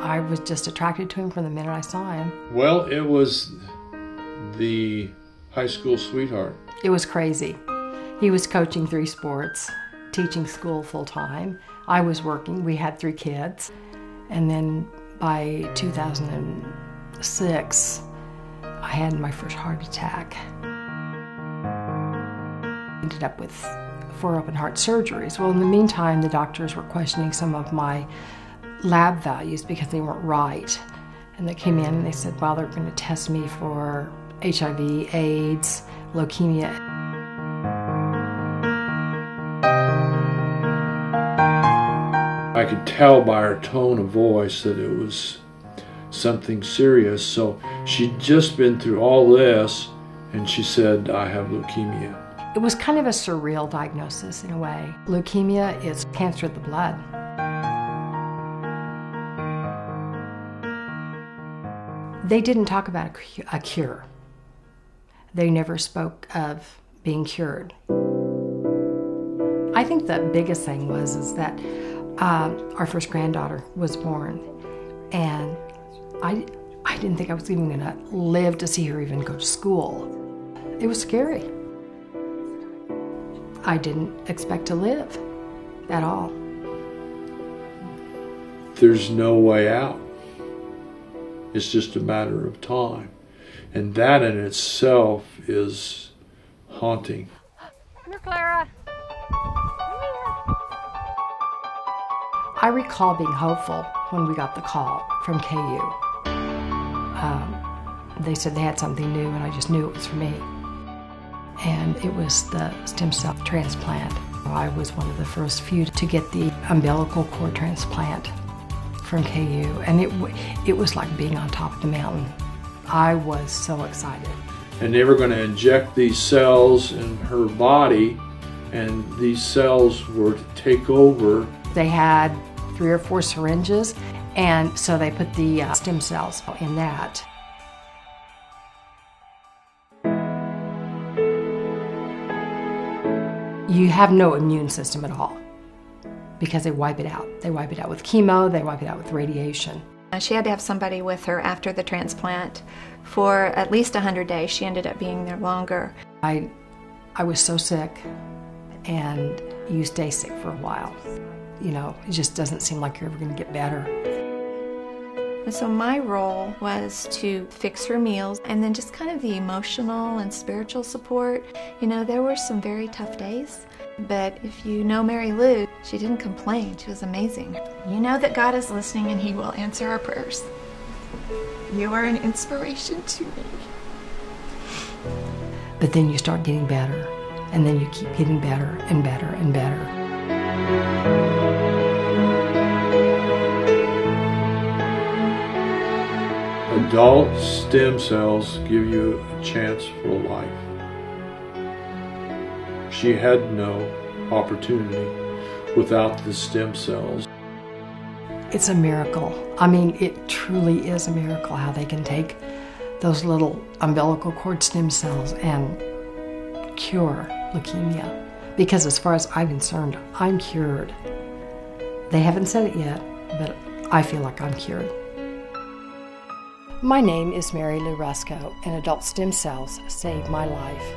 I was just attracted to him from the minute I saw him. Well, it was the high school sweetheart. It was crazy. He was coaching 3 sports, teaching school full-time. I was working. We had 3 kids. And then by 2006, I had my first heart attack. Ended up with 4 open heart surgeries. Well, in the meantime, the doctors were questioning some of my lab values because they weren't right. And they came in and they said, well, they're going to test me for HIV, AIDS, leukemia. I could tell by her tone of voice that it was something serious. So she'd just been through all this, and she said, I have leukemia. It was kind of a surreal diagnosis in a way. Leukemia is cancer of the blood. They didn't talk about a cure. They never spoke of being cured. I think the biggest thing was that our first granddaughter was born, and I didn't think I was even gonna live to see her even go to school. It was scary. I didn't expect to live at all. There's no way out. It's just a matter of time. And that in itself is haunting. Come here, Clara. I recall being hopeful when we got the call from KU. They said they had something new, and I just knew it was for me. And it was the stem cell transplant. I was one of the first few to get the umbilical cord transplant from KU, and it was like being on top of the mountain. I was so excited. And they were going to inject these cells in her body, and these cells were to take over. They had 3 or 4 syringes, and so they put the stem cells in that. You have no immune system at all because they wipe it out. They wipe it out with chemo, they wipe it out with radiation. She had to have somebody with her after the transplant for at least 100 days. She ended up being there longer. I was so sick, and you stay sick for a while. You know, it just doesn't seem like you're ever going to get better. And so my role was to fix her meals, and then just kind of the emotional and spiritual support. You know, there were some very tough days, but if you know Mary Lou, she didn't complain. She was amazing. You know that God is listening and He will answer our prayers. You are an inspiration to me. But then you start getting better, and then you keep getting better and better and better. Adult stem cells give you a chance for life. She had no opportunity without the stem cells. It's a miracle. I mean, it truly is a miracle how they can take those little umbilical cord stem cells and cure leukemia. Because as far as I'm concerned, I'm cured. They haven't said it yet, but I feel like I'm cured. My name is Mary Lou Rusco, and adult stem cells saved my life.